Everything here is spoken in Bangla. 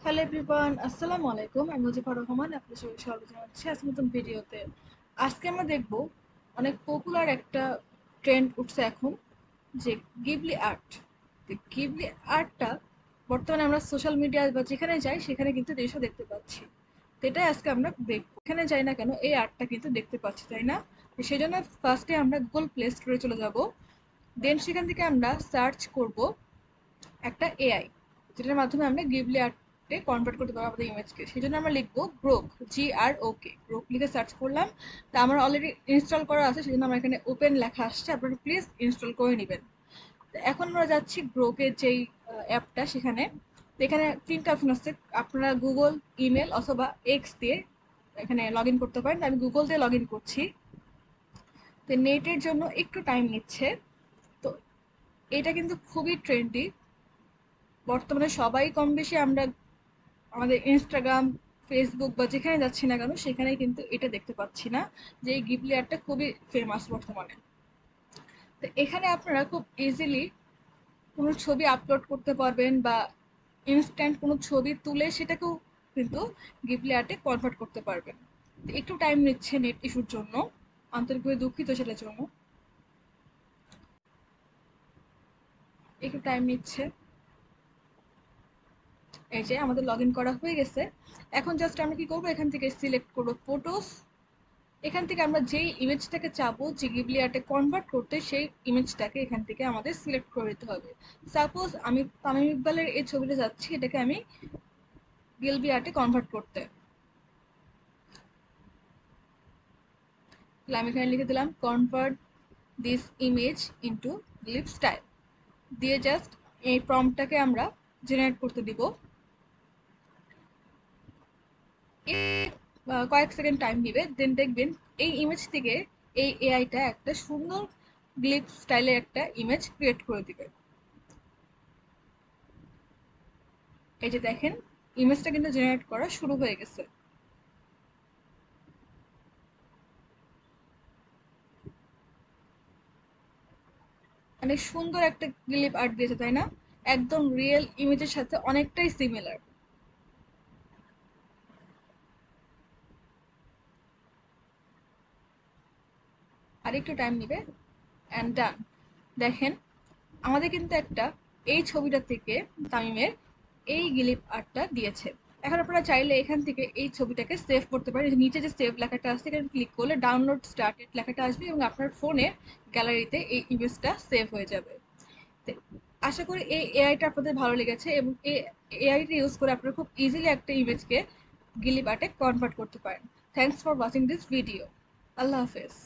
হ্যালো এভরিওয়ান, আসসালামু আলাইকুম। আমি মুজিবুর রহমান, আপনাদের সবাই স্বাগত জানাচ্ছি আজকে নতুন ভিডিওতে। আজকে আমরা দেখব অনেক পপুলার একটা ট্রেন্ড উঠছে এখন, যে গিবলি আর্ট। গিবলি আর্টটা বর্তমানে আমরা সোশ্যাল মিডিয়া বা যেখানে যাই সেখানে কিন্তু দৃশ্য দেখতে পাচ্ছি। তো এটাই আজকে আমরা দেখব, এখানে যাই না কেন এই আর্টটা কিন্তু দেখতে পাচ্ছি, তাই না? তো সেই জন্য ফার্স্টে আমরা গুগল প্লে স্টোরে চলে যাব, দেন সেখান থেকে আমরা সার্চ করব একটা এআই, যেটার মাধ্যমে আমরা গিবলি আর্টে কনভার্ট করতে পারবো আমাদের ইমেজকে। সেই জন্য আমরা লিখবো গ্রোক, GROK, গ্রোক লিখে সার্চ করলাম। তা আমার অলরেডি ইনস্টল করা আছে, সেই জন্য আমার এখানে ওপেন লেখা আসছে, আপনারা প্লিজ ইনস্টল করে নেবেন। তো এখন আমরা যাচ্ছি গ্রোকের যেই অ্যাপটা সেখানে। তো এখানে তিনটা অপশন আছে, আপনারা গুগল, ইমেল অথবা এক্স দিয়ে এখানে লগ ইন করতে পারেন। আমি গুগল দিয়ে লগ ইন করছি। তো নেটের জন্য একটু টাইম নিচ্ছে। তো এটা কিন্তু খুবই ট্রেন্ডি, বর্তমানে সবাই কম বেশি আমরা আমাদের ইনস্টাগ্রাম, ফেসবুক বা যেখানে যাচ্ছি না কেন সেখানেই কিন্তু এটা দেখতে পাচ্ছি না, যে এই গিবলি আর্টটা খুবই ফেমাস বর্তমানে। তো এখানে আপনারা খুব ইজিলি কোনো ছবি আপলোড করতে পারবেন, বা ইনস্ট্যান্ট কোনো ছবি তুলে সেটাকেও কিন্তু গিবলি আর্টে কনভার্ট করতে পারবেন। তো একটু টাইম নিচ্ছে নেট ইস্যুর জন্য, আন্তরিকভাবে দুঃখিত সেটার জন্য, একটু টাইম নিচ্ছে। এই যে আমাদের লগ ইন করা হয়ে গেছে। এখন জাস্ট আমরা কি করবো, এখান থেকে সিলেক্ট করবো ফটোস। এখান থেকে আমরা যেই ইমেজটাকে চাবো যে গিবলি আর্টে কনভার্ট করতে, সেই ইমেজটাকে এখান থেকে আমাদের সিলেক্ট করে দিতে হবে। সাপোজ আমি তামিম ইকবালের এই ছবিটা যাচ্ছি, এটাকে আমি গিবলি আর্টে কনভার্ট করতে। তাহলে আমি এখানে লিখে দিলাম কনভার্ট দিস ইমেজ ইনটু গ্লিপ স্টাইল, দিয়ে জাস্ট এই প্রম্পটটাকে আমরা জেনারেট করতে দিব। কয়েক সেকেন্ড টাইম নিবে, দেন দেখবেন এই ইমেজ থেকে এই এআইটা একটা সুন্দর গ্লিপ স্টাইলের একটা ইমেজ ক্রিয়েট করে দিবে। এই যে দেখেন, ইমেজটা কিন্তু জেনারেট করা শুরু হয়ে গেছে। মানে সুন্দর একটা ক্লিপ আর্ট দিয়েছে, তাই না? একদম রিয়েল ইমেজের সাথে অনেকটাই সিমিলার। আর একটু টাইম নিবে, অ্যান্ড ডান। দেখেন, আমাদের কিন্তু একটা এই ছবিটা থেকে তামিমের এই গিলিপ আর্টটা দিয়েছে। এখন আপনারা চাইলে এখান থেকে এই ছবিটাকে সেভ করতে পারেন। এই যে নিচে যে সেভ লেখাটা আছে, এখানে ক্লিক করলে ডাউনলোড স্টার্টেড লেখাটা আসবে এবং আপনার ফোনে গ্যালারিতে এই ইমেজটা সেভ হয়ে যাবে। তো আশা করি এই এআইটা আপনাদের ভালো লেগেছে, এবং এই এআইটা ইউজ করে আপনারা খুব ইজিলি একটা ইমেজকে গিলিপ আর্টে কনভার্ট করতে পারেন। Thanks for watching this video. আল্লাহ হাফেজ।